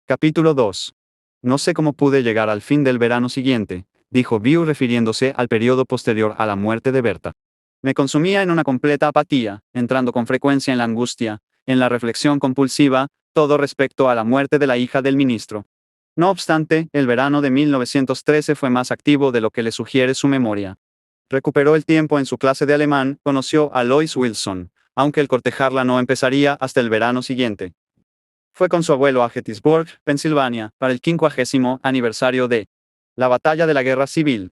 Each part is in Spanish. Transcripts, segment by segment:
Capítulo 2. No sé cómo pude llegar al fin del verano siguiente, dijo Bew refiriéndose al periodo posterior a la muerte de Berta. Me consumía en una completa apatía, entrando con frecuencia en la angustia, en la reflexión compulsiva, todo respecto a la muerte de la hija del ministro. No obstante, el verano de 1913 fue más activo de lo que le sugiere su memoria. Recuperó el tiempo en su clase de alemán, conoció a Lois Wilson, aunque el cortejarla no empezaría hasta el verano siguiente. Fue con su abuelo a Gettysburg, Pensilvania, para el 50º aniversario de la Batalla de la Guerra Civil.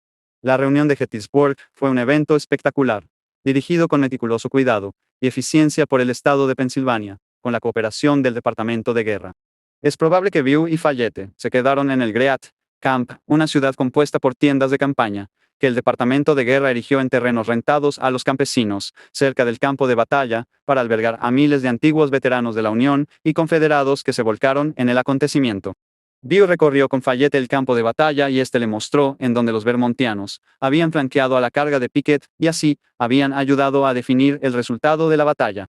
La reunión de Gettysburg fue un evento espectacular, dirigido con meticuloso cuidado y eficiencia por el estado de Pensilvania, con la cooperación del Departamento de Guerra. Es probable que Bew y Fayette se quedaron en el Great Camp, una ciudad compuesta por tiendas de campaña, que el Departamento de Guerra erigió en terrenos rentados a los campesinos, cerca del campo de batalla, para albergar a miles de antiguos veteranos de la Unión y confederados que se volcaron en el acontecimiento. Bew recorrió con Fayette el campo de batalla y este le mostró en donde los vermontianos habían flanqueado a la carga de Pickett y así habían ayudado a definir el resultado de la batalla.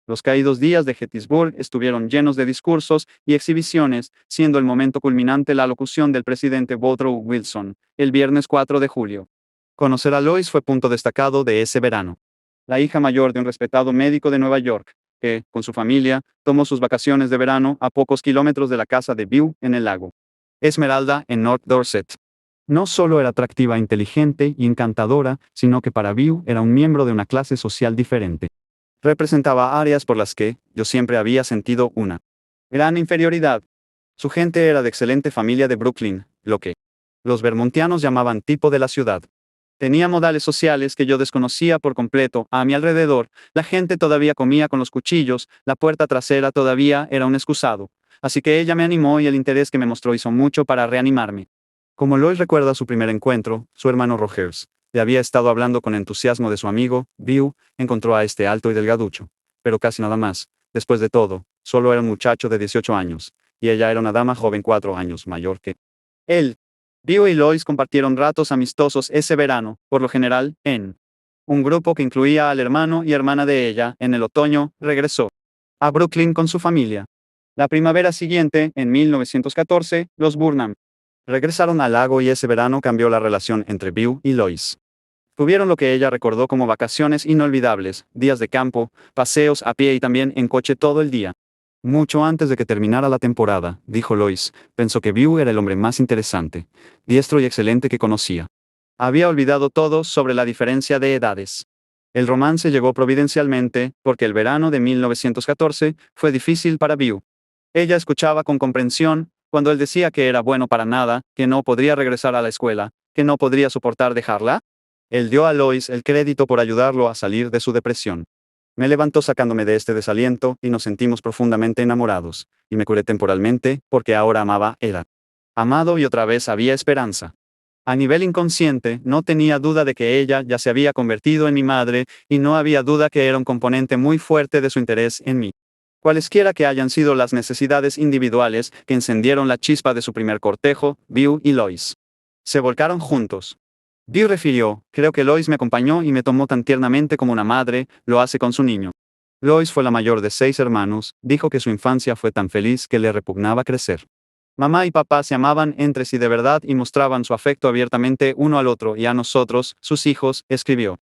Los caídos días de Gettysburg estuvieron llenos de discursos y exhibiciones, siendo el momento culminante la alocución del presidente Woodrow Wilson, el viernes 4 de julio. Conocer a Lois fue punto destacado de ese verano. La hija mayor de un respetado médico de Nueva York, que, con su familia, tomó sus vacaciones de verano a pocos kilómetros de la casa de Bew en el lago Esmeralda, en North Dorset. No solo era atractiva, inteligente y encantadora, sino que para Bew era un miembro de una clase social diferente. Representaba áreas por las que yo siempre había sentido una gran inferioridad. Su gente era de excelente familia de Brooklyn, lo que los vermontianos llamaban tipo de la ciudad. Tenía modales sociales que yo desconocía por completo. A mi alrededor, la gente todavía comía con los cuchillos, la puerta trasera todavía era un excusado. Así que ella me animó y el interés que me mostró hizo mucho para reanimarme. Como Lois recuerda su primer encuentro, su hermano Rogers le había estado hablando con entusiasmo de su amigo, Bew, encontró a este alto y delgaducho. Pero casi nada más. Después de todo, solo era un muchacho de 18 años, y ella era una dama joven 4 años mayor que él. Bew y Lois compartieron ratos amistosos ese verano, por lo general, en un grupo que incluía al hermano y hermana de ella. En el otoño, regresó a Brooklyn con su familia. La primavera siguiente, en 1914, los Burnham regresaron al lago y ese verano cambió la relación entre Bew y Lois. Tuvieron lo que ella recordó como vacaciones inolvidables, días de campo, paseos a pie y también en coche todo el día. Mucho antes de que terminara la temporada, dijo Lois, pensó que Bew era el hombre más interesante, diestro y excelente que conocía. Había olvidado todo sobre la diferencia de edades. El romance llegó providencialmente, porque el verano de 1914 fue difícil para Bew. Ella escuchaba con comprensión, cuando él decía que era bueno para nada, que no podría regresar a la escuela, que no podría soportar dejarla. Él dio a Lois el crédito por ayudarlo a salir de su depresión. Me levantó sacándome de este desaliento, y nos sentimos profundamente enamorados, y me curé temporalmente, porque ahora amaba, era amado y otra vez había esperanza. A nivel inconsciente, no tenía duda de que ella ya se había convertido en mi madre, y no había duda que era un componente muy fuerte de su interés en mí. Cualesquiera que hayan sido las necesidades individuales que encendieron la chispa de su primer cortejo, Bew y Lois se volcaron juntos. Bew refirió, creo que Lois me acompañó y me tomó tan tiernamente como una madre lo hace con su niño. Lois fue la mayor de 6 hermanos, dijo que su infancia fue tan feliz que le repugnaba crecer. Mamá y papá se amaban entre sí de verdad y mostraban su afecto abiertamente uno al otro y a nosotros, sus hijos, escribió.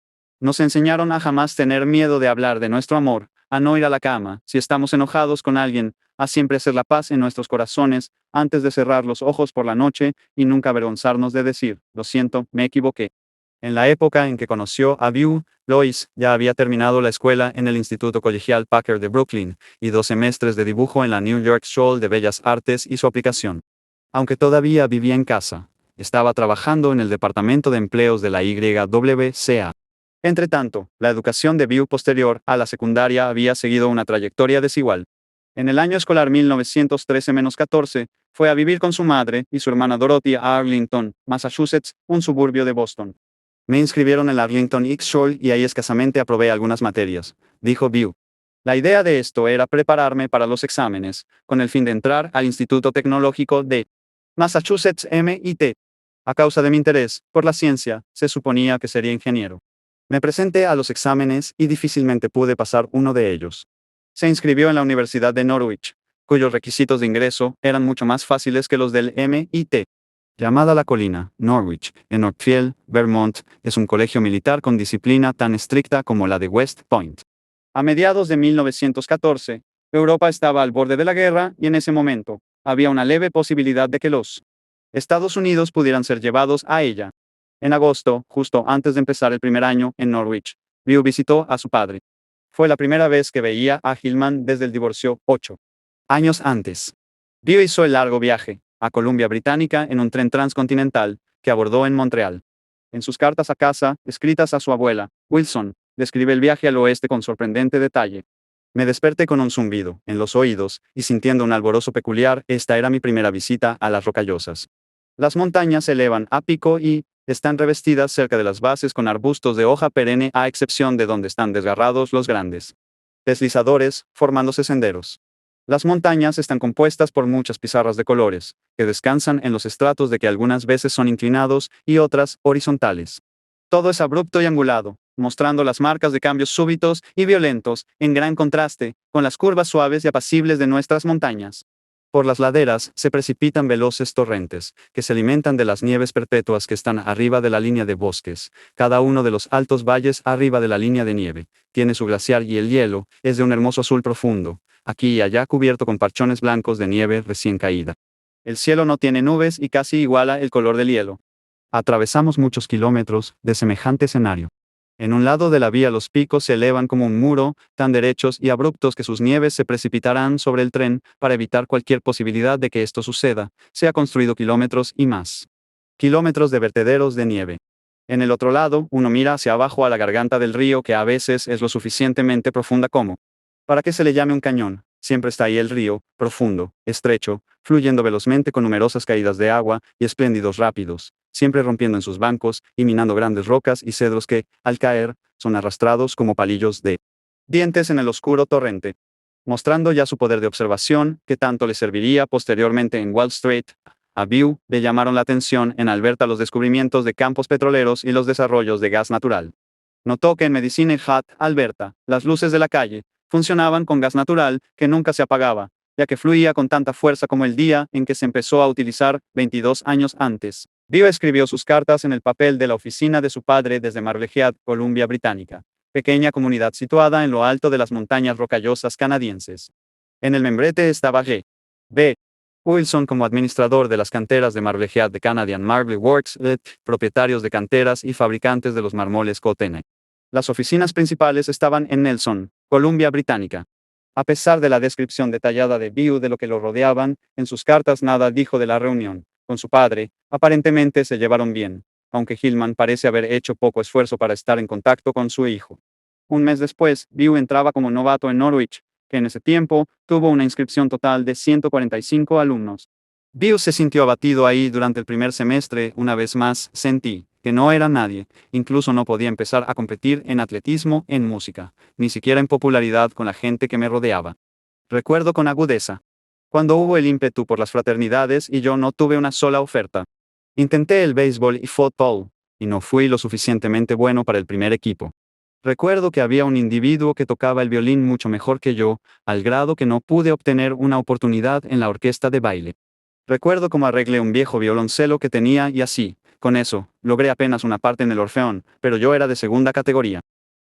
Nos enseñaron a jamás tener miedo de hablar de nuestro amor, a no ir a la cama, si estamos enojados con alguien, a siempre hacer la paz en nuestros corazones, antes de cerrar los ojos por la noche, y nunca avergonzarnos de decir, lo siento, me equivoqué. En la época en que conoció a Bew, Lois ya había terminado la escuela en el Instituto Colegial Packer de Brooklyn, y 2 semestres de dibujo en la New York School de Bellas Artes y su aplicación. Aunque todavía vivía en casa, estaba trabajando en el Departamento de Empleos de la YWCA. Entretanto, la educación de Bew posterior a la secundaria había seguido una trayectoria desigual. En el año escolar 1913-14, fue a vivir con su madre y su hermana Dorothy a Arlington, Massachusetts, un suburbio de Boston. Me inscribieron en la Arlington East Shore y ahí escasamente aprobé algunas materias, dijo Bew. La idea de esto era prepararme para los exámenes, con el fin de entrar al Instituto Tecnológico de Massachusetts MIT. A causa de mi interés por la ciencia, se suponía que sería ingeniero. Me presenté a los exámenes y difícilmente pude pasar uno de ellos. Se inscribió en la Universidad de Norwich, cuyos requisitos de ingreso eran mucho más fáciles que los del MIT. Llamada La Colina, Norwich, en Northfield, Vermont, es un colegio militar con disciplina tan estricta como la de West Point. A mediados de 1914, Europa estaba al borde de la guerra y en ese momento, había una leve posibilidad de que los Estados Unidos pudieran ser llevados a ella. En agosto, justo antes de empezar el primer año en Norwich, Bew visitó a su padre. Fue la primera vez que veía a Hillman desde el divorcio 8 años antes. Bew hizo el largo viaje a Columbia Británica en un tren transcontinental que abordó en Montreal. En sus cartas a casa, escritas a su abuela, Wilson, describe el viaje al oeste con sorprendente detalle. Me desperté con un zumbido en los oídos y sintiendo un alborozo peculiar. Esta era mi primera visita a las Rocallosas. Las montañas se elevan a pico y están revestidas cerca de las bases con arbustos de hoja perenne a excepción de donde están desgarrados los grandes deslizadores, formándose senderos. Las montañas están compuestas por muchas pizarras de colores, que descansan en los estratos de que algunas veces son inclinados y otras horizontales. Todo es abrupto y angulado, mostrando las marcas de cambios súbitos y violentos, en gran contraste con las curvas suaves y apacibles de nuestras montañas. Por las laderas se precipitan veloces torrentes, que se alimentan de las nieves perpetuas que están arriba de la línea de bosques. Cada uno de los altos valles arriba de la línea de nieve tiene su glaciar y el hielo es de un hermoso azul profundo, aquí y allá cubierto con parchones blancos de nieve recién caída. El cielo no tiene nubes y casi iguala el color del hielo. Atravesamos muchos kilómetros de semejante escenario. En un lado de la vía los picos se elevan como un muro, tan derechos y abruptos que sus nieves se precipitarán sobre el tren. Para evitar cualquier posibilidad de que esto suceda, se ha construido kilómetros y más. Kilómetros de vertederos de nieve. En el otro lado, uno mira hacia abajo a la garganta del río que a veces es lo suficientemente profunda como para que se le llame un cañón. Siempre está ahí el río, profundo, estrecho, fluyendo velozmente con numerosas caídas de agua y espléndidos rápidos, siempre rompiendo en sus bancos y minando grandes rocas y cedros que, al caer, son arrastrados como palillos de dientes en el oscuro torrente. Mostrando ya su poder de observación, que tanto le serviría posteriormente en Wall Street, a Bew le llamaron la atención en Alberta los descubrimientos de campos petroleros y los desarrollos de gas natural. Notó que en Medicine Hat, Alberta, las luces de la calle funcionaban con gas natural que nunca se apagaba, ya que fluía con tanta fuerza como el día en que se empezó a utilizar 22 años antes. Bew escribió sus cartas en el papel de la oficina de su padre desde Marblehead, Columbia Británica, pequeña comunidad situada en lo alto de las montañas rocallosas canadienses. En el membrete estaba G. B. Wilson como administrador de las canteras de Marblehead de Canadian Marble Works, propietarios de canteras y fabricantes de los mármoles Cotene. Las oficinas principales estaban en Nelson, Columbia Británica. A pesar de la descripción detallada de Bew de lo que lo rodeaban, en sus cartas nada dijo de la reunión con su padre. Aparentemente se llevaron bien, aunque Hillman parece haber hecho poco esfuerzo para estar en contacto con su hijo. Un mes después, Bew entraba como novato en Norwich, que en ese tiempo tuvo una inscripción total de 145 alumnos. Bew se sintió abatido ahí durante el primer semestre. Una vez más, sentí que no era nadie, incluso no podía empezar a competir en atletismo, en música, ni siquiera en popularidad con la gente que me rodeaba. Recuerdo con agudeza cuando hubo el ímpetu por las fraternidades y yo no tuve una sola oferta. Intenté el béisbol y fútbol, y no fui lo suficientemente bueno para el primer equipo. Recuerdo que había un individuo que tocaba el violín mucho mejor que yo, al grado que no pude obtener una oportunidad en la orquesta de baile. Recuerdo cómo arreglé un viejo violoncelo que tenía y así, con eso, logré apenas una parte en el Orfeón, pero yo era de segunda categoría.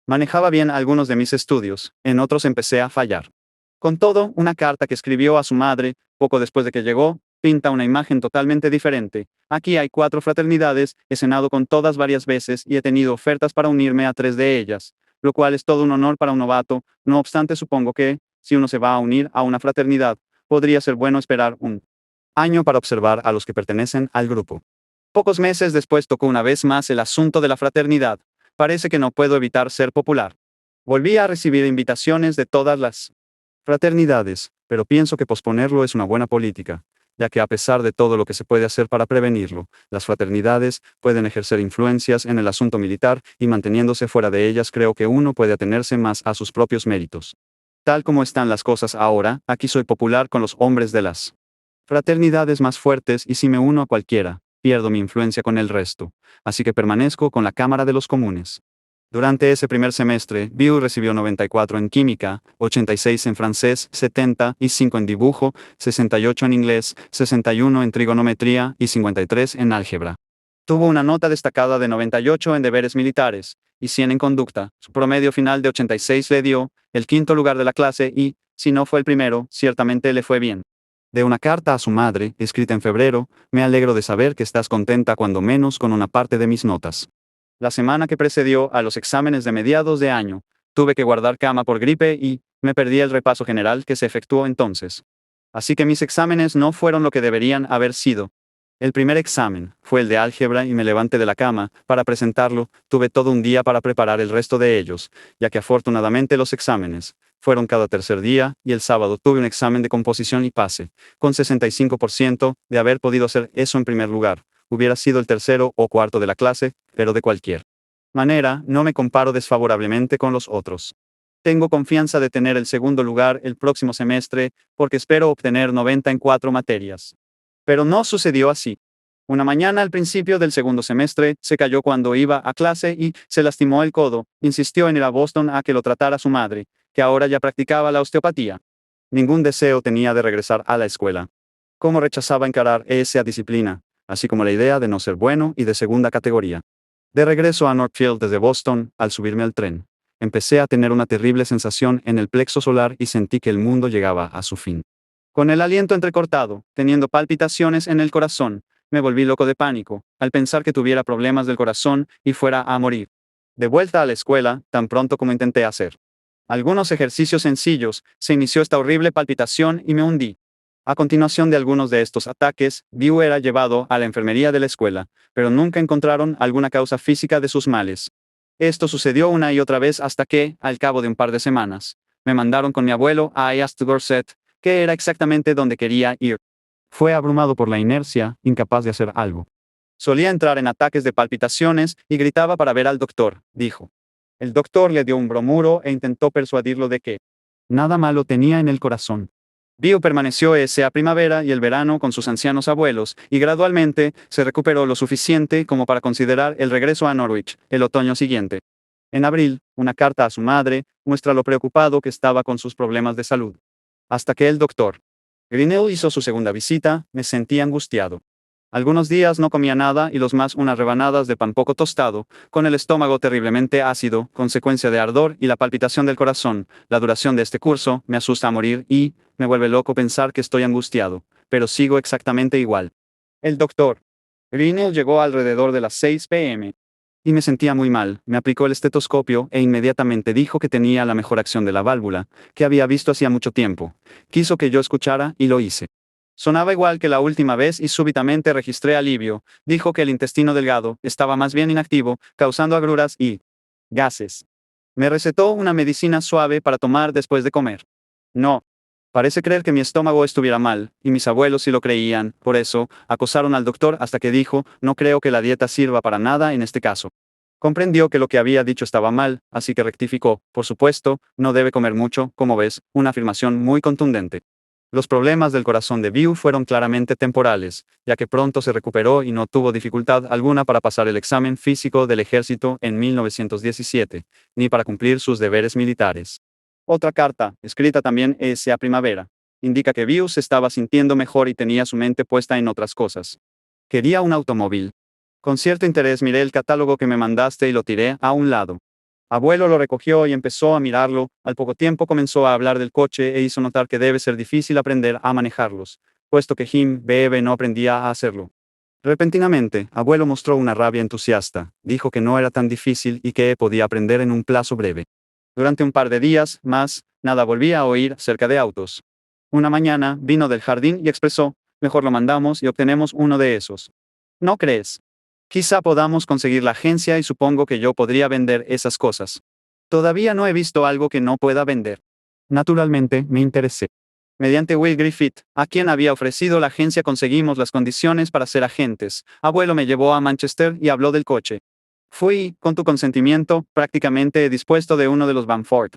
Manejaba bien algunos de mis estudios, en otros empecé a fallar. Con todo, una carta que escribió a su madre, poco después de que llegó, pinta una imagen totalmente diferente. Aquí hay 4 fraternidades, he cenado con todas varias veces y he tenido ofertas para unirme a 3 de ellas, lo cual es todo un honor para un novato. No obstante, supongo que, si uno se va a unir a una fraternidad, podría ser bueno esperar un año para observar a los que pertenecen al grupo. Pocos meses después tocó una vez más el asunto de la fraternidad. Parece que no puedo evitar ser popular. Volví a recibir invitaciones de todas las fraternidades, pero pienso que posponerlo es una buena política, ya que a pesar de todo lo que se puede hacer para prevenirlo, las fraternidades pueden ejercer influencias en el asunto militar y manteniéndose fuera de ellas creo que uno puede atenerse más a sus propios méritos. Tal como están las cosas ahora, aquí soy popular con los hombres de las fraternidades más fuertes y si me uno a cualquiera, pierdo mi influencia con el resto, así que permanezco con la Cámara de los Comunes. Durante ese primer semestre, Bill recibió 94 en química, 86 en francés, 75 en dibujo, 68 en inglés, 61 en trigonometría y 53 en álgebra. Tuvo una nota destacada de 98 en deberes militares y 100 en conducta. Su promedio final de 86 le dio el quinto lugar de la clase y, si no fue el primero, ciertamente le fue bien. De una carta a su madre, escrita en febrero, me alegro de saber que estás contenta cuando menos con una parte de mis notas. La semana que precedió a los exámenes de mediados de año, tuve que guardar cama por gripe y me perdí el repaso general que se efectuó entonces. Así que mis exámenes no fueron lo que deberían haber sido. El primer examen fue el de álgebra y me levanté de la cama para presentarlo. Tuve todo un día para preparar el resto de ellos, ya que afortunadamente los exámenes fueron cada tercer día y el sábado tuve un examen de composición y pasé, con 65% de haber podido hacer eso en primer lugar. Hubiera sido el tercero o cuarto de la clase, pero de cualquier manera, no me comparo desfavorablemente con los otros. Tengo confianza de tener el segundo lugar el próximo semestre, porque espero obtener 90 en 4 materias. Pero no sucedió así. Una mañana al principio del segundo semestre, se cayó cuando iba a clase y se lastimó el codo. Insistió en ir a Boston a que lo tratara su madre, que ahora ya practicaba la osteopatía. Ningún deseo tenía de regresar a la escuela. Cómo rechazaba encarar esa disciplina, así como la idea de no ser bueno y de segunda categoría. De regreso a Northfield desde Boston, al subirme al tren, empecé a tener una terrible sensación en el plexo solar y sentí que el mundo llegaba a su fin. Con el aliento entrecortado, teniendo palpitaciones en el corazón, me volví loco de pánico, al pensar que tuviera problemas del corazón y fuera a morir. De vuelta a la escuela, tan pronto como intenté hacer algunos ejercicios sencillos, se inició esta horrible palpitación y me hundí. A continuación de algunos de estos ataques, Bill era llevado a la enfermería de la escuela, pero nunca encontraron alguna causa física de sus males. Esto sucedió una y otra vez hasta que, al cabo de un par de semanas, me mandaron con mi abuelo a East Dorset, que era exactamente donde quería ir. Fue abrumado por la inercia, incapaz de hacer algo. Solía entrar en ataques de palpitaciones y gritaba para ver al doctor, dijo. El doctor le dio un bromuro e intentó persuadirlo de que nada malo tenía en el corazón. Bill permaneció esa primavera y el verano con sus ancianos abuelos, y gradualmente se recuperó lo suficiente como para considerar el regreso a Norwich el otoño siguiente. En abril, una carta a su madre muestra lo preocupado que estaba con sus problemas de salud. Hasta que el doctor Grinnell hizo su segunda visita, me sentí angustiado. Algunos días no comía nada y los más unas rebanadas de pan poco tostado, con el estómago terriblemente ácido, consecuencia de ardor y la palpitación del corazón. La duración de este curso me asusta a morir y me vuelve loco pensar que estoy angustiado, pero sigo exactamente igual. El doctor Grinnell llegó alrededor de las 6 p.m. y me sentía muy mal. Me aplicó el estetoscopio e inmediatamente dijo que tenía la mejor acción de la válvula, que había visto hacía mucho tiempo. Quiso que yo escuchara y lo hice. Sonaba igual que la última vez y súbitamente registré alivio. Dijo que el intestino delgado estaba más bien inactivo, causando agruras y gases. Me recetó una medicina suave para tomar después de comer. No. Parece creer que mi estómago estuviera mal, y mis abuelos sí lo creían, por eso, acosaron al doctor hasta que dijo, no creo que la dieta sirva para nada en este caso. Comprendió que lo que había dicho estaba mal, así que rectificó, por supuesto, no debe comer mucho, como ves, una afirmación muy contundente. Los problemas del corazón de Bill fueron claramente temporales, ya que pronto se recuperó y no tuvo dificultad alguna para pasar el examen físico del ejército en 1917, ni para cumplir sus deberes militares. Otra carta, escrita también esa primavera, indica que Bill se estaba sintiendo mejor y tenía su mente puesta en otras cosas. Quería un automóvil. Con cierto interés miré el catálogo que me mandaste y lo tiré a un lado. Abuelo lo recogió y empezó a mirarlo. Al poco tiempo comenzó a hablar del coche e hizo notar que debe ser difícil aprender a manejarlos, puesto que Jim Bebe no aprendía a hacerlo. Repentinamente, abuelo mostró una rabia entusiasta. Dijo que no era tan difícil y que podía aprender en un plazo breve. Durante un par de días más, nada volvía a oír acerca de autos. Una mañana, vino del jardín y expresó, mejor lo mandamos y obtenemos uno de esos. ¿No crees? Quizá podamos conseguir la agencia y supongo que yo podría vender esas cosas. Todavía no he visto algo que no pueda vender. Naturalmente, me interesé. Mediante Will Griffith, a quien había ofrecido la agencia, conseguimos las condiciones para ser agentes. Abuelo me llevó a Manchester y habló del coche. Fui, con tu consentimiento, prácticamente dispuesto de uno de los Bamford.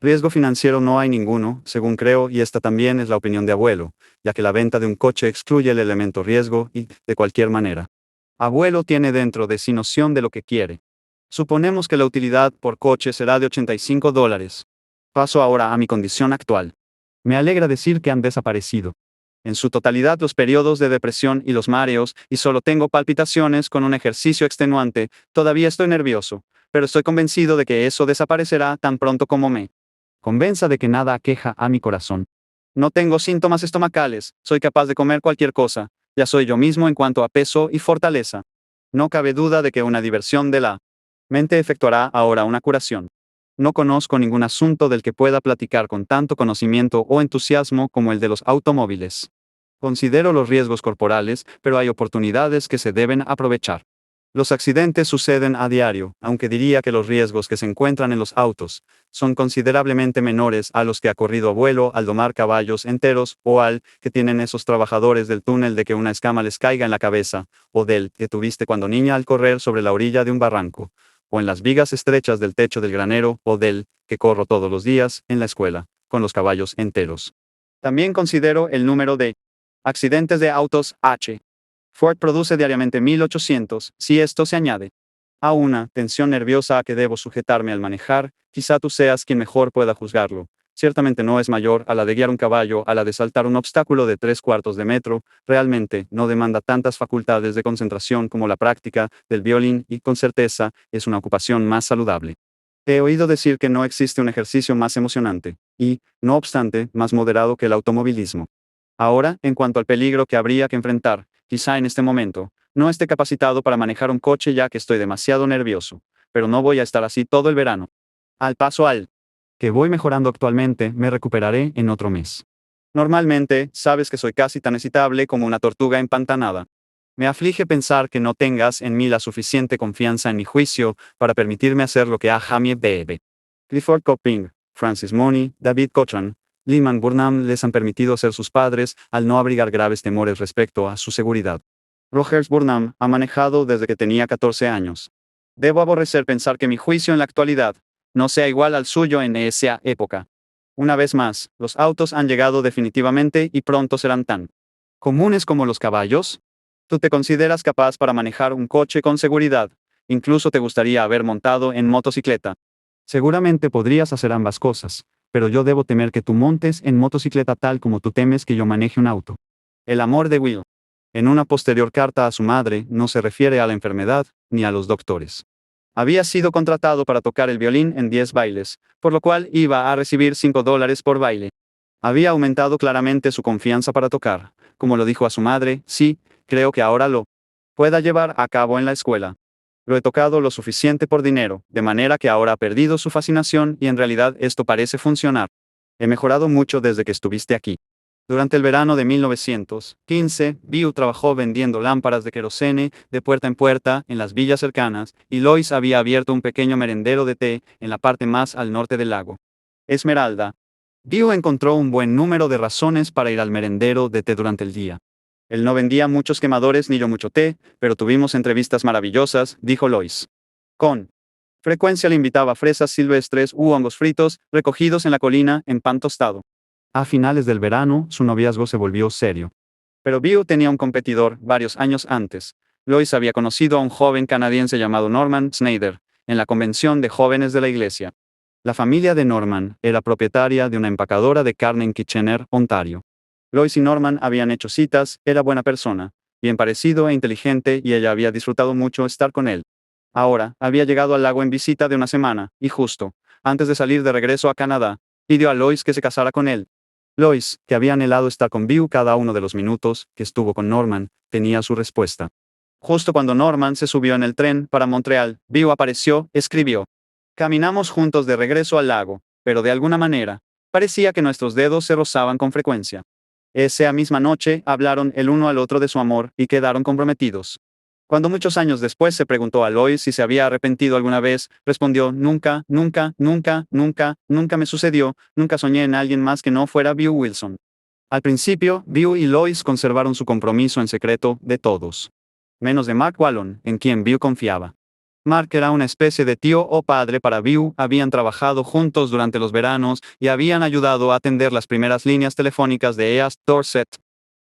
Riesgo financiero no hay ninguno, según creo, y esta también es la opinión de abuelo, ya que la venta de un coche excluye el elemento riesgo y, de cualquier manera, abuelo tiene dentro de sí noción de lo que quiere. Suponemos que la utilidad por coche será de $85. Paso ahora a mi condición actual. Me alegra decir que han desaparecido. En su totalidad los periodos de depresión y los mareos, y solo tengo palpitaciones con un ejercicio extenuante, todavía estoy nervioso, pero estoy convencido de que eso desaparecerá tan pronto como me convenza de que nada aqueja a mi corazón. No tengo síntomas estomacales, soy capaz de comer cualquier cosa, ya soy yo mismo en cuanto a peso y fortaleza. No cabe duda de que una diversión de la mente efectuará ahora una curación. No conozco ningún asunto del que pueda platicar con tanto conocimiento o entusiasmo como el de los automóviles. Considero los riesgos corporales, pero hay oportunidades que se deben aprovechar. Los accidentes suceden a diario, aunque diría que los riesgos que se encuentran en los autos son considerablemente menores a los que ha corrido abuelo al domar caballos enteros, o al que tienen esos trabajadores del túnel de que una escama les caiga en la cabeza, o del que tuviste cuando niña al correr sobre la orilla de un barranco, o en las vigas estrechas del techo del granero, o del que corro todos los días en la escuela, con los caballos enteros. También considero el número de accidentes de autos H. Ford produce diariamente 1800, si esto se añade a una tensión nerviosa a que debo sujetarme al manejar, quizá tú seas quien mejor pueda juzgarlo. Ciertamente no es mayor a la de guiar un caballo, a la de saltar un obstáculo de 3/4 de metro, realmente no demanda tantas facultades de concentración como la práctica del violín y con certeza es una ocupación más saludable. He oído decir que no existe un ejercicio más emocionante, y, no obstante, más moderado que el automovilismo. Ahora, en cuanto al peligro que habría que enfrentar, quizá en este momento, no esté capacitado para manejar un coche ya que estoy demasiado nervioso, pero no voy a estar así todo el verano. Al paso al que voy mejorando actualmente, me recuperaré en otro mes. Normalmente, sabes que soy casi tan excitable como una tortuga empantanada. Me aflige pensar que no tengas en mí la suficiente confianza en mi juicio para permitirme hacer lo que a Jamie bebe. Clifford Copping, Francis Money, David Cochran, Lyman Burnham les han permitido ser sus padres al no abrigar graves temores respecto a su seguridad. Rogers Burnham ha manejado desde que tenía 14 años. Debo aborrecer pensar que mi juicio en la actualidad no sea igual al suyo en esa época. Una vez más, los autos han llegado definitivamente y pronto serán tan comunes como los caballos. ¿Tú te consideras capaz para manejar un coche con seguridad? Incluso te gustaría haber montado en motocicleta. Seguramente podrías hacer ambas cosas, pero yo debo temer que tú montes en motocicleta tal como tú temes que yo maneje un auto. El amor de Will. En una posterior carta a su madre, no se refiere a la enfermedad, ni a los doctores. Había sido contratado para tocar el violín en 10 bailes, por lo cual iba a recibir $5 por baile. Había aumentado claramente su confianza para tocar, como lo dijo a su madre, sí, creo que ahora lo pueda llevar a cabo en la escuela. Lo he tocado lo suficiente por dinero, de manera que ahora ha perdido su fascinación y en realidad esto parece funcionar. He mejorado mucho desde que estuviste aquí. Durante el verano de 1915, Bill trabajó vendiendo lámparas de querosene de puerta en puerta en las villas cercanas, y Lois había abierto un pequeño merendero de té en la parte más al norte del lago Esmeralda. Bill encontró un buen número de razones para ir al merendero de té durante el día. Él no vendía muchos quemadores ni yo mucho té, pero tuvimos entrevistas maravillosas, dijo Lois. Con frecuencia le invitaba fresas silvestres u hongos fritos, recogidos en la colina, en pan tostado. A finales del verano, su noviazgo se volvió serio. Pero Bill tenía un competidor, varios años antes. Lois había conocido a un joven canadiense llamado Norman Snyder, en la convención de jóvenes de la iglesia. La familia de Norman era propietaria de una empacadora de carne en Kitchener, Ontario. Lois y Norman habían hecho citas, era buena persona, bien parecido e inteligente y ella había disfrutado mucho estar con él. Ahora, había llegado al lago en visita de una semana, y justo, antes de salir de regreso a Canadá, pidió a Lois que se casara con él. Lois, que había anhelado estar con Bill cada uno de los minutos que estuvo con Norman, tenía su respuesta. Justo cuando Norman se subió en el tren para Montreal, Bill apareció, escribió. Caminamos juntos de regreso al lago, pero de alguna manera, parecía que nuestros dedos se rozaban con frecuencia. Esa misma noche, hablaron el uno al otro de su amor, y quedaron comprometidos. Cuando muchos años después se preguntó a Lois si se había arrepentido alguna vez, respondió, nunca, nunca, nunca, nunca, nunca me sucedió, nunca soñé en alguien más que no fuera Bill Wilson. Al principio, Bill y Lois conservaron su compromiso en secreto de todos. Menos de Mark Wallon, en quien Bill confiaba. Mark era una especie de tío o padre para Bill, habían trabajado juntos durante los veranos y habían ayudado a atender las primeras líneas telefónicas de East Dorset.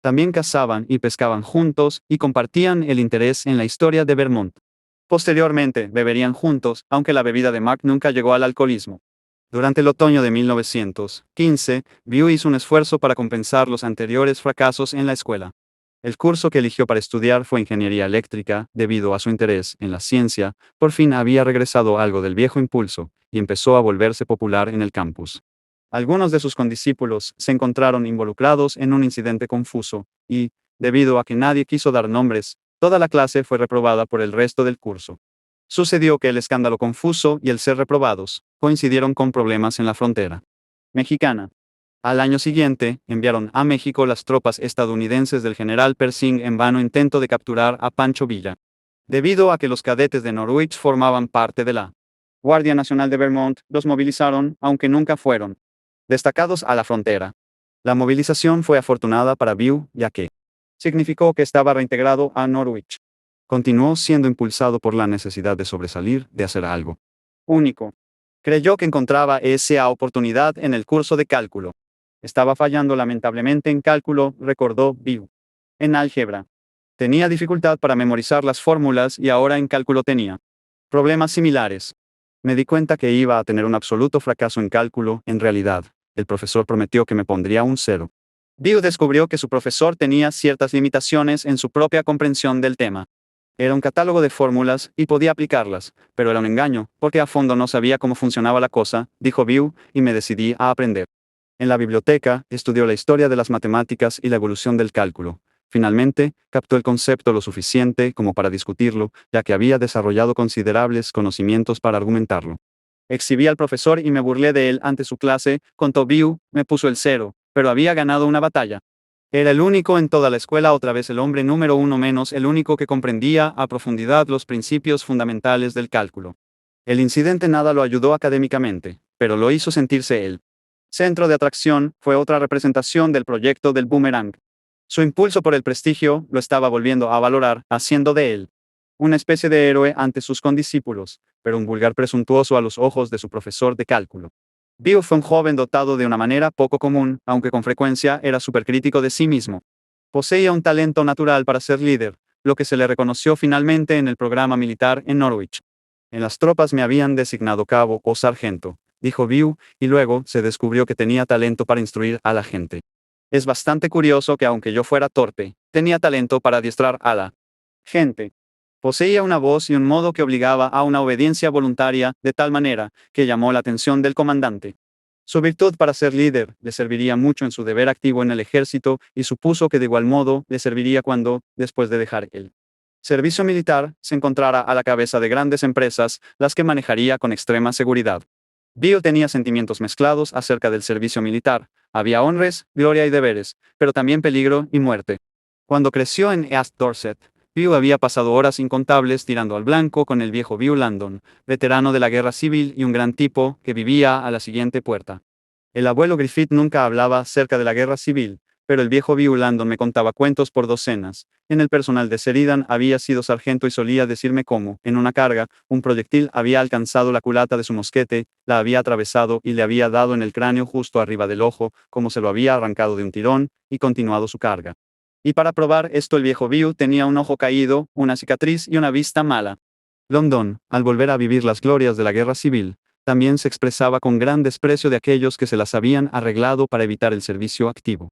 También cazaban y pescaban juntos, y compartían el interés en la historia de Vermont. Posteriormente, beberían juntos, aunque la bebida de Mark nunca llegó al alcoholismo. Durante el otoño de 1915, Bew hizo un esfuerzo para compensar los anteriores fracasos en la escuela. El curso que eligió para estudiar fue ingeniería eléctrica, debido a su interés en la ciencia, por fin había regresado algo del viejo impulso, y empezó a volverse popular en el campus. Algunos de sus condiscípulos se encontraron involucrados en un incidente confuso, y, debido a que nadie quiso dar nombres, toda la clase fue reprobada por el resto del curso. Sucedió que el escándalo confuso y el ser reprobados coincidieron con problemas en la frontera mexicana. Al año siguiente, enviaron a México las tropas estadounidenses del general Pershing en vano intento de capturar a Pancho Villa. Debido a que los cadetes de Norwich formaban parte de la Guardia Nacional de Vermont, los movilizaron, aunque nunca fueron destacados a la frontera. La movilización fue afortunada para Bew, ya que significó que estaba reintegrado a Norwich. Continuó siendo impulsado por la necesidad de sobresalir, de hacer algo único. Creyó que encontraba esa oportunidad en el curso de cálculo. Estaba fallando lamentablemente en cálculo, recordó Bew. En álgebra. Tenía dificultad para memorizar las fórmulas y ahora en cálculo tenía problemas similares. Me di cuenta que iba a tener un absoluto fracaso en cálculo, en realidad. El profesor prometió que me pondría un 0. Bew descubrió que su profesor tenía ciertas limitaciones en su propia comprensión del tema. Era un catálogo de fórmulas y podía aplicarlas, pero era un engaño, porque a fondo no sabía cómo funcionaba la cosa, dijo Bew, y me decidí a aprender. En la biblioteca, estudió la historia de las matemáticas y la evolución del cálculo. Finalmente, captó el concepto lo suficiente como para discutirlo, ya que había desarrollado considerables conocimientos para argumentarlo. Exhibí al profesor y me burlé de él ante su clase, contó Bew, me puso el 0, pero había ganado una batalla. Era el único en toda la escuela, otra vez el hombre número uno menos el único que comprendía a profundidad los principios fundamentales del cálculo. El incidente nada lo ayudó académicamente, pero lo hizo sentirse él. Centro de atracción fue otra representación del proyecto del boomerang. Su impulso por el prestigio lo estaba volviendo a valorar, haciendo de él una especie de héroe ante sus condiscípulos, pero un vulgar presuntuoso a los ojos de su profesor de cálculo. Bew fue un joven dotado de una manera poco común, aunque con frecuencia era supercrítico de sí mismo. Poseía un talento natural para ser líder, lo que se le reconoció finalmente en el programa militar en Norwich. En las tropas me habían designado cabo o sargento, dijo Bew, y luego se descubrió que tenía talento para instruir a la gente. Es bastante curioso que aunque yo fuera torpe, tenía talento para adiestrar a la gente. Poseía una voz y un modo que obligaba a una obediencia voluntaria, de tal manera que llamó la atención del comandante. Su virtud para ser líder le serviría mucho en su deber activo en el ejército y supuso que de igual modo le serviría cuando, después de dejar el servicio militar, se encontrara a la cabeza de grandes empresas, las que manejaría con extrema seguridad. Bew tenía sentimientos mezclados acerca del servicio militar. Había honores, gloria y deberes, pero también peligro y muerte. Cuando creció en East Dorset, Bew había pasado horas incontables tirando al blanco con el viejo Bew Landon, veterano de la guerra civil y un gran tipo que vivía a la siguiente puerta. El abuelo Griffith nunca hablaba acerca de la guerra civil, pero el viejo Bew Landon me contaba cuentos por docenas. En el personal de Sheridan había sido sargento y solía decirme cómo, en una carga, un proyectil había alcanzado la culata de su mosquete, la había atravesado y le había dado en el cráneo justo arriba del ojo, como se lo había arrancado de un tirón, y continuado su carga. Y para probar esto el viejo Bew tenía un ojo caído, una cicatriz y una vista mala. London, al volver a vivir las glorias de la guerra civil, también se expresaba con gran desprecio de aquellos que se las habían arreglado para evitar el servicio activo.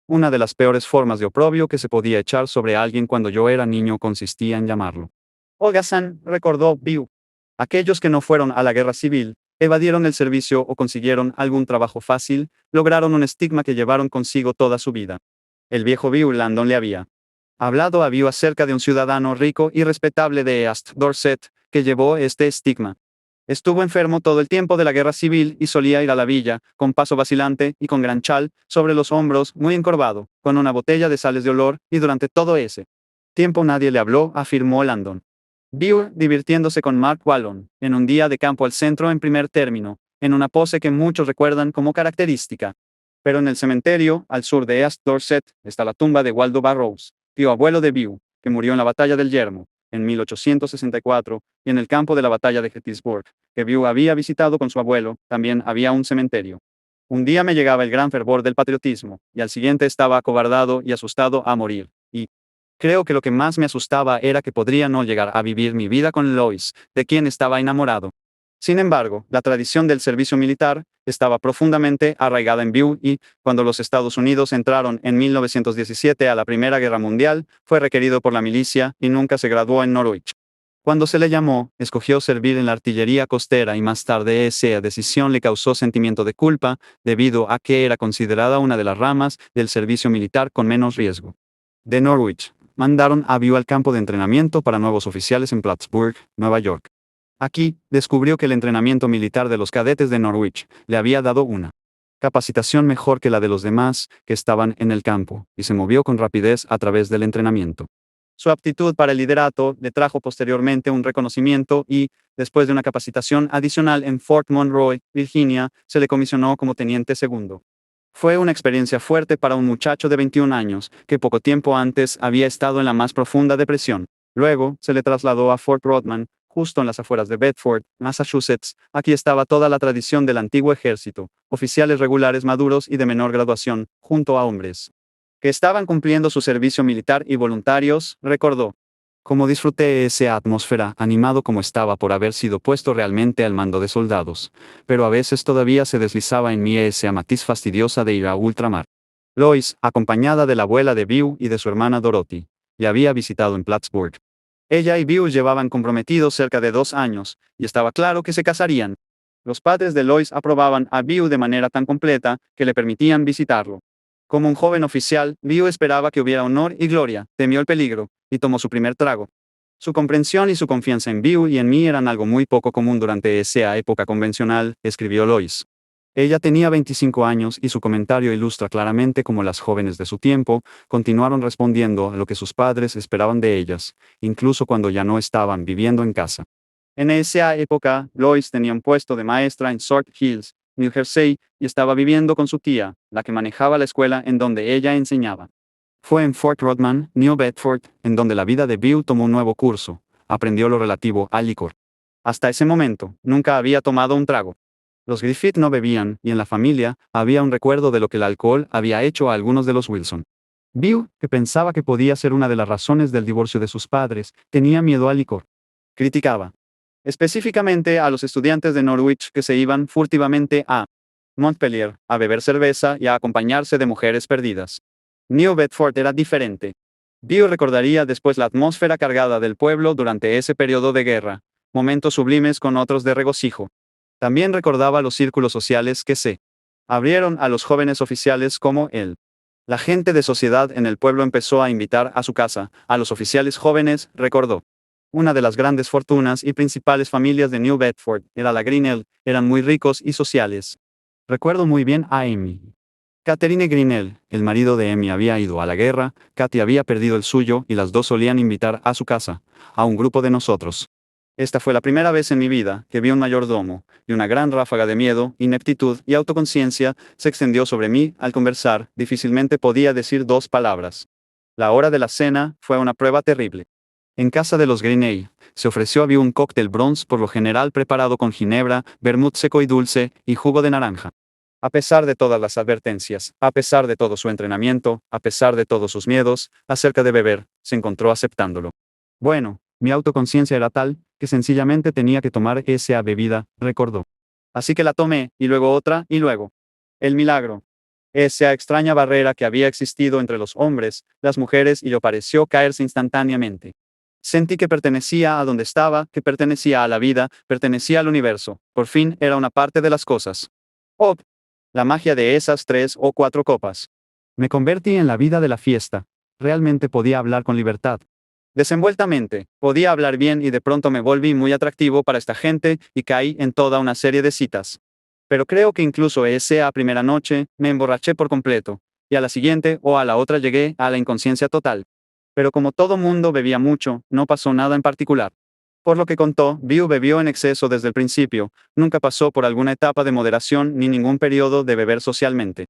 Una de las peores formas de oprobio que se podía echar sobre alguien cuando yo era niño consistía en llamarlo holgazán, recordó Bew. Aquellos que no fueron a la guerra civil, evadieron el servicio o consiguieron algún trabajo fácil, lograron un estigma que llevaron consigo toda su vida. El viejo Bew Landon le había hablado a Bew acerca de un ciudadano rico y respetable de East Dorset, que llevó este estigma. Estuvo enfermo todo el tiempo de la guerra civil y solía ir a la villa, con paso vacilante y con gran chal sobre los hombros, muy encorvado, con una botella de sales de olor, y durante todo ese tiempo nadie le habló, afirmó Landon. Bew, divirtiéndose con Mark Wallon, en un día de campo al centro en primer término, en una pose que muchos recuerdan como característica. Pero en el cementerio, al sur de East Dorset, está la tumba de Waldo Burrows, tío abuelo de Bew, que murió en la batalla del Yermo, en 1864, y en el campo de la batalla de Gettysburg, que Bew había visitado con su abuelo, también había un cementerio. Un día me llegaba el gran fervor del patriotismo, y al siguiente estaba acobardado y asustado a morir. Y Creo que lo que más me asustaba era que podría no llegar a vivir mi vida con Lois, de quien estaba enamorado. Sin embargo, la tradición del servicio militar estaba profundamente arraigada en Bew y, cuando los Estados Unidos entraron en 1917 a la Primera Guerra Mundial, fue requerido por la milicia y nunca se graduó en Norwich. Cuando se le llamó, escogió servir en la artillería costera y más tarde esa decisión le causó sentimiento de culpa, debido a que era considerada una de las ramas del servicio militar con menos riesgo. De Norwich, mandaron a Bew al campo de entrenamiento para nuevos oficiales en Plattsburgh, Nueva York. Aquí, descubrió que el entrenamiento militar de los cadetes de Norwich le había dado una capacitación mejor que la de los demás que estaban en el campo, y se movió con rapidez a través del entrenamiento. Su aptitud para el liderato le trajo posteriormente un reconocimiento y, después de una capacitación adicional en Fort Monroe, Virginia, se le comisionó como teniente segundo. Fue una experiencia fuerte para un muchacho de 21 años, que poco tiempo antes había estado en la más profunda depresión. Luego, se le trasladó a Fort Rodman, justo en las afueras de Bedford, Massachusetts. Aquí estaba toda la tradición del antiguo ejército, oficiales regulares maduros y de menor graduación, junto a hombres que estaban cumpliendo su servicio militar y voluntarios, recordó. Como disfruté esa atmósfera, animado como estaba por haber sido puesto realmente al mando de soldados, pero a veces todavía se deslizaba en mí esa matiz fastidiosa de ir a ultramar. Lois, acompañada de la abuela de Bew y de su hermana Dorothy, le había visitado en Plattsburgh. Ella y Bew llevaban comprometidos cerca de 2 años, y estaba claro que se casarían. Los padres de Lois aprobaban a Bew de manera tan completa que le permitían visitarlo. Como un joven oficial, Bew esperaba que hubiera honor y gloria, temió el peligro, y tomó su primer trago. Su comprensión y su confianza en Bew y en mí eran algo muy poco común durante esa época convencional, escribió Lois. Ella tenía 25 años y su comentario ilustra claramente cómo las jóvenes de su tiempo continuaron respondiendo a lo que sus padres esperaban de ellas, incluso cuando ya no estaban viviendo en casa. En esa época, Lois tenía un puesto de maestra en Short Hills, New Jersey, y estaba viviendo con su tía, la que manejaba la escuela en donde ella enseñaba. Fue en Fort Rodman, New Bedford, en donde la vida de Bew tomó un nuevo curso. Aprendió lo relativo al licor. Hasta ese momento, nunca había tomado un trago. Los Griffith no bebían, y en la familia había un recuerdo de lo que el alcohol había hecho a algunos de los Wilson. Bew, que pensaba que podía ser una de las razones del divorcio de sus padres, tenía miedo al licor. Criticaba específicamente a los estudiantes de Norwich que se iban furtivamente a Montpelier a beber cerveza y a acompañarse de mujeres perdidas. New Bedford era diferente. Bew recordaría después la atmósfera cargada del pueblo durante ese periodo de guerra, momentos sublimes con otros de regocijo. También recordaba los círculos sociales que se abrieron a los jóvenes oficiales como él. La gente de sociedad en el pueblo empezó a invitar a su casa a los oficiales jóvenes, recordó. Una de las grandes fortunas y principales familias de New Bedford era la Grinnell, eran muy ricos y sociales. Recuerdo muy bien a Amy. Catherine Grinnell, el marido de Amy, había ido a la guerra, Katy había perdido el suyo y las dos solían invitar a su casa a un grupo de nosotros. Esta fue la primera vez en mi vida que vi un mayordomo, y una gran ráfaga de miedo, ineptitud y autoconciencia se extendió sobre mí al conversar. Difícilmente podía decir 2 palabras. La hora de la cena fue una prueba terrible. En casa de los Grinnell, se ofreció a Bew un cóctel bronze por lo general preparado con ginebra, vermut seco y dulce, y jugo de naranja. A pesar de todas las advertencias, a pesar de todo su entrenamiento, a pesar de todos sus miedos acerca de beber, se encontró aceptándolo. Bueno, mi autoconciencia era tal, que sencillamente tenía que tomar esa bebida, recordó. Así que la tomé, y luego otra, y luego. El milagro. Esa extraña barrera que había existido entre los hombres, las mujeres y yo pareció caerse instantáneamente. Sentí que pertenecía a donde estaba, que pertenecía a la vida, pertenecía al universo. Por fin era una parte de las cosas. Oh, la magia de esas 3 o 4 copas. Me convertí en la vida de la fiesta. Realmente podía hablar con libertad. Desenvueltamente, podía hablar bien y de pronto me volví muy atractivo para esta gente y caí en toda una serie de citas. Pero creo que incluso esa primera noche, me emborraché por completo, y a la siguiente o a la otra llegué a la inconsciencia total. Pero como todo mundo bebía mucho, no pasó nada en particular. Por lo que contó, Bew bebió en exceso desde el principio, nunca pasó por alguna etapa de moderación ni ningún periodo de beber socialmente.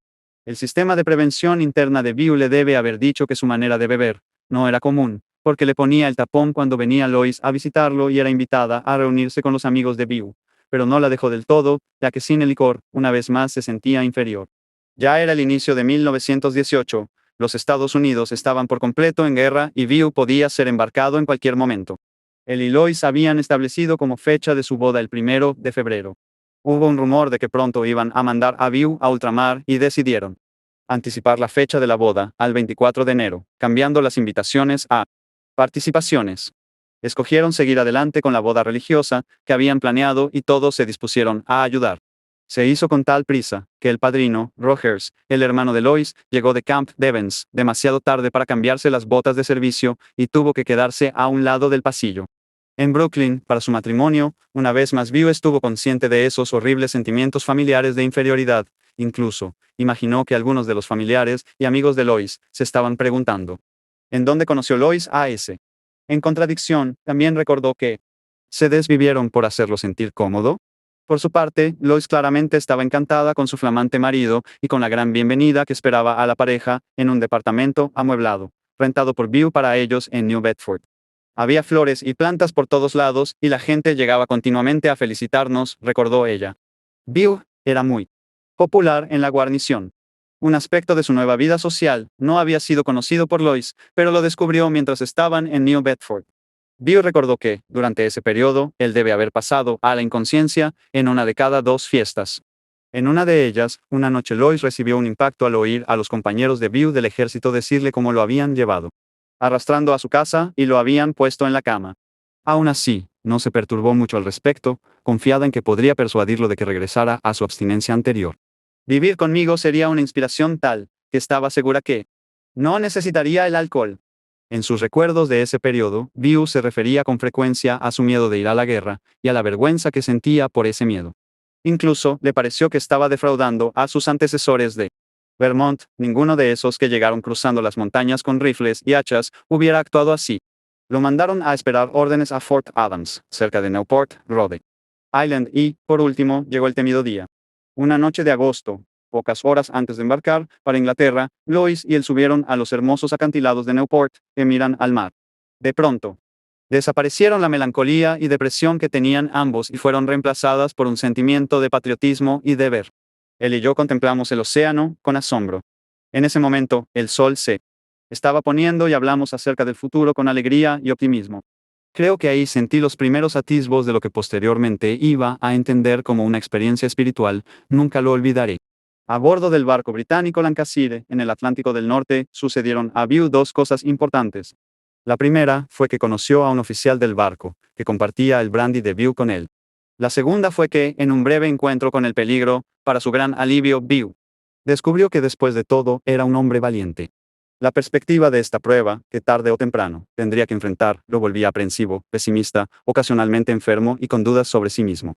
El sistema de prevención interna de Bew le debe haber dicho que su manera de beber no era común, porque le ponía el tapón cuando venía Lois a visitarlo y era invitada a reunirse con los amigos de Bew, pero no la dejó del todo, ya que sin el licor, una vez más se sentía inferior. Ya era el inicio de 1918, Los Estados Unidos estaban por completo en guerra y View podía ser embarcado en cualquier momento. Él y Lois habían establecido como fecha de su boda el 1 de febrero. Hubo un rumor de que pronto iban a mandar a View a ultramar y decidieron anticipar la fecha de la boda al 24 de enero, cambiando las invitaciones a participaciones. Escogieron seguir adelante con la boda religiosa que habían planeado y todos se dispusieron a ayudar. Se hizo con tal prisa, que el padrino, Rogers, el hermano de Lois, llegó de Camp Devens demasiado tarde para cambiarse las botas de servicio y tuvo que quedarse a un lado del pasillo. En Brooklyn, para su matrimonio, una vez más View estuvo consciente de esos horribles sentimientos familiares de inferioridad. Incluso, imaginó que algunos de los familiares y amigos de Lois se estaban preguntando: ¿en dónde conoció Lois a ese? En contradicción, también recordó que se desvivieron por hacerlo sentir cómodo. Por su parte, Lois claramente estaba encantada con su flamante marido y con la gran bienvenida que esperaba a la pareja en un departamento amueblado, rentado por View para ellos en New Bedford. Había flores y plantas por todos lados y la gente llegaba continuamente a felicitarnos, recordó ella. View era muy popular en la guarnición. Un aspecto de su nueva vida social no había sido conocido por Lois, pero lo descubrió mientras estaban en New Bedford. View recordó que, durante ese periodo, él debe haber pasado a la inconsciencia en una de cada dos fiestas. En una de ellas, una noche Lois recibió un impacto al oír a los compañeros de View del ejército decirle cómo lo habían llevado arrastrando a su casa y lo habían puesto en la cama. Aún así, no se perturbó mucho al respecto, confiada en que podría persuadirlo de que regresara a su abstinencia anterior. Vivir conmigo sería una inspiración tal, que estaba segura que no necesitaría el alcohol. En sus recuerdos de ese periodo, View se refería con frecuencia a su miedo de ir a la guerra, y a la vergüenza que sentía por ese miedo. Incluso, le pareció que estaba defraudando a sus antecesores de Vermont. Ninguno de esos que llegaron cruzando las montañas con rifles y hachas hubiera actuado así. Lo mandaron a esperar órdenes a Fort Adams, cerca de Newport, Rhode Island y, por último, llegó el temido día. Una noche de agosto, pocas horas antes de embarcar para Inglaterra, Lois y él subieron a los hermosos acantilados de Newport, que miran al mar. De pronto, desaparecieron la melancolía y depresión que tenían ambos y fueron reemplazadas por un sentimiento de patriotismo y deber. Él y yo contemplamos el océano con asombro. En ese momento, el sol se estaba poniendo y hablamos acerca del futuro con alegría y optimismo. Creo que ahí sentí los primeros atisbos de lo que posteriormente iba a entender como una experiencia espiritual, nunca lo olvidaré. A bordo del barco británico Lancashire, en el Atlántico del Norte, sucedieron a View dos cosas importantes. La primera fue que conoció a un oficial del barco, que compartía el brandy de View con él. La segunda fue que, en un breve encuentro con el peligro, para su gran alivio, View descubrió que después de todo era un hombre valiente. La perspectiva de esta prueba, que tarde o temprano tendría que enfrentar, lo volvía aprensivo, pesimista, ocasionalmente enfermo y con dudas sobre sí mismo.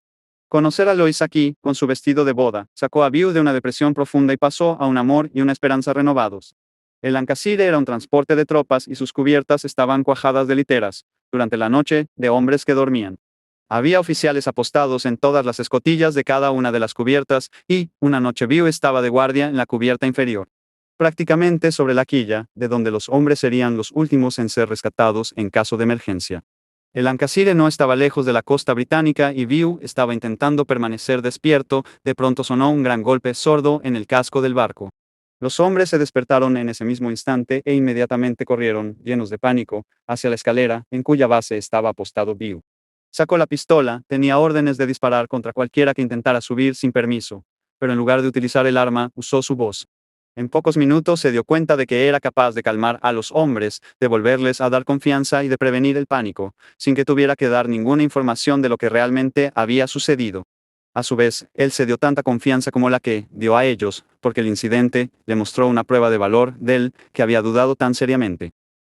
Conocer a Lois aquí, con su vestido de boda, sacó a View de una depresión profunda y pasó a un amor y una esperanza renovados. El Lancashire era un transporte de tropas y sus cubiertas estaban cuajadas de literas, durante la noche, de hombres que dormían. Había oficiales apostados en todas las escotillas de cada una de las cubiertas y, una noche View estaba de guardia en la cubierta inferior. Prácticamente sobre la quilla, de donde los hombres serían los últimos en ser rescatados en caso de emergencia. El Lancashire no estaba lejos de la costa británica y View estaba intentando permanecer despierto. De pronto sonó un gran golpe sordo en el casco del barco. Los hombres se despertaron en ese mismo instante e inmediatamente corrieron, llenos de pánico, hacia la escalera, en cuya base estaba apostado View. Sacó la pistola, tenía órdenes de disparar contra cualquiera que intentara subir sin permiso, pero en lugar de utilizar el arma, usó su voz. En pocos minutos se dio cuenta de que era capaz de calmar a los hombres, de volverles a dar confianza y de prevenir el pánico, sin que tuviera que dar ninguna información de lo que realmente había sucedido. A su vez, él se dio tanta confianza como la que dio a ellos, porque el incidente le mostró una prueba de valor de él que había dudado tan seriamente.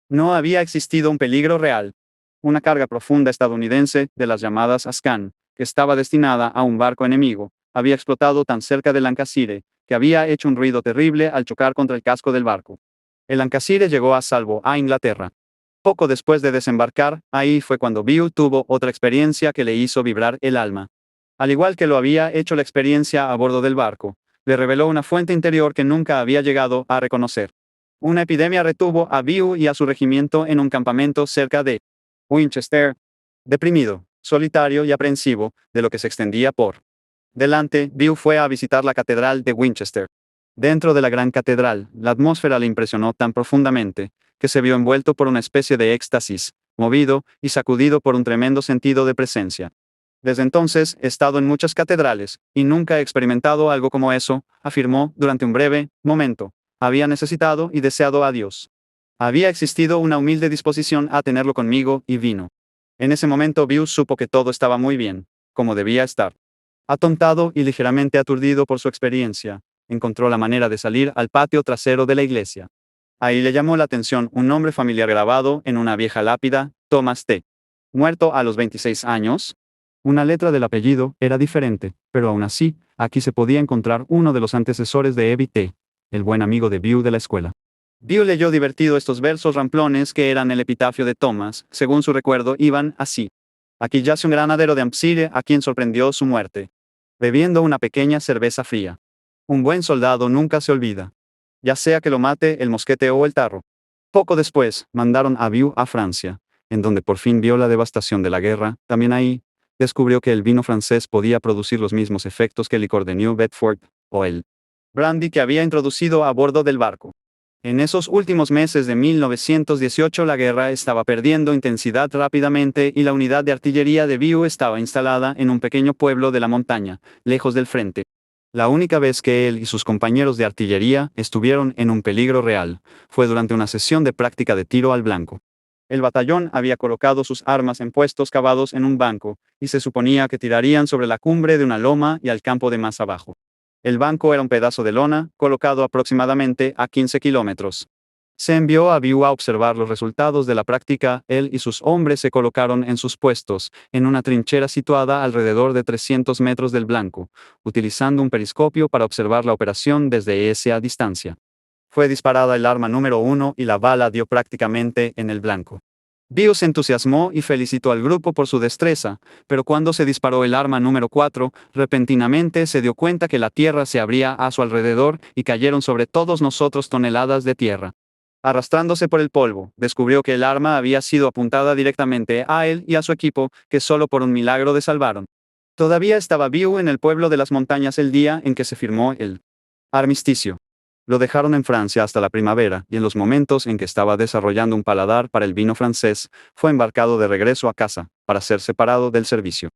No había existido un peligro real. Una carga profunda estadounidense, de las llamadas Ascan, que estaba destinada a un barco enemigo, había explotado tan cerca de Lancashire, que había hecho un ruido terrible al chocar contra el casco del barco. El Lancashire llegó a salvo a Inglaterra. Poco después de desembarcar, ahí fue cuando View tuvo otra experiencia que le hizo vibrar el alma. Al igual que lo había hecho la experiencia a bordo del barco, le reveló una fuente interior que nunca había llegado a reconocer. Una epidemia retuvo a View y a su regimiento en un campamento cerca de Winchester. Deprimido, solitario y aprensivo, de lo que se extendía por delante, View fue a visitar la catedral de Winchester. Dentro de la gran catedral, la atmósfera le impresionó tan profundamente, que se vio envuelto por una especie de éxtasis, movido y sacudido por un tremendo sentido de presencia. Desde entonces he estado en muchas catedrales, y nunca he experimentado algo como eso, afirmó durante un breve momento. Había necesitado y deseado a Dios. Había existido una humilde disposición a tenerlo conmigo, y vino. En ese momento Bill supo que todo estaba muy bien, como debía estar. Atontado y ligeramente aturdido por su experiencia, encontró la manera de salir al patio trasero de la iglesia. Ahí le llamó la atención un nombre familiar grabado en una vieja lápida: Thomas T. Muerto a los 26 años. Una letra del apellido era diferente, pero aún así, aquí se podía encontrar uno de los antecesores de Evie T., el buen amigo de Bew de la escuela. Bew leyó divertido estos versos ramplones que eran el epitafio de Thomas. Según su recuerdo, iban así: aquí yace un granadero de Hampshire a quien sorprendió su muerte, bebiendo una pequeña cerveza fría. Un buen soldado nunca se olvida, ya sea que lo mate el mosquete o el tarro. Poco después, mandaron a Bew a Francia, en donde por fin vio la devastación de la guerra. También ahí, descubrió que el vino francés podía producir los mismos efectos que el licor de New Bedford, o el brandy que había introducido a bordo del barco. En esos últimos meses de 1918 la guerra estaba perdiendo intensidad rápidamente y la unidad de artillería de Bew estaba instalada en un pequeño pueblo de la montaña, lejos del frente. La única vez que él y sus compañeros de artillería estuvieron en un peligro real, fue durante una sesión de práctica de tiro al blanco. El batallón había colocado sus armas en puestos cavados en un banco, y se suponía que tirarían sobre la cumbre de una loma y al campo de más abajo. El banco era un pedazo de lona, colocado aproximadamente a 15 kilómetros. Se envió a Bew a observar los resultados de la práctica. Él y sus hombres se colocaron en sus puestos, en una trinchera situada alrededor de 300 metros del blanco, utilizando un periscopio para observar la operación desde esa distancia. Fue disparada el arma número 1 y la bala dio prácticamente en el blanco. Bew se entusiasmó y felicitó al grupo por su destreza, pero cuando se disparó el arma número 4, repentinamente se dio cuenta que la tierra se abría a su alrededor y cayeron sobre todos nosotros toneladas de tierra. Arrastrándose por el polvo, descubrió que el arma había sido apuntada directamente a él y a su equipo, que solo por un milagro de salvaron. Todavía estaba Bew en el pueblo de las montañas el día en que se firmó el armisticio. Lo dejaron en Francia hasta la primavera, y en los momentos en que estaba desarrollando un paladar para el vino francés, fue embarcado de regreso a casa, para ser separado del servicio.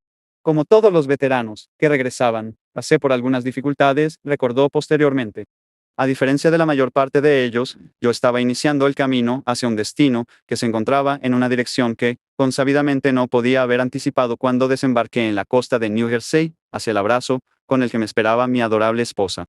Como todos los veteranos que regresaban, pasé por algunas dificultades, recordó posteriormente. A diferencia de la mayor parte de ellos, yo estaba iniciando el camino hacia un destino que se encontraba en una dirección que, consabidamente, no podía haber anticipado cuando desembarqué en la costa de New Jersey, hacia el abrazo con el que me esperaba mi adorable esposa.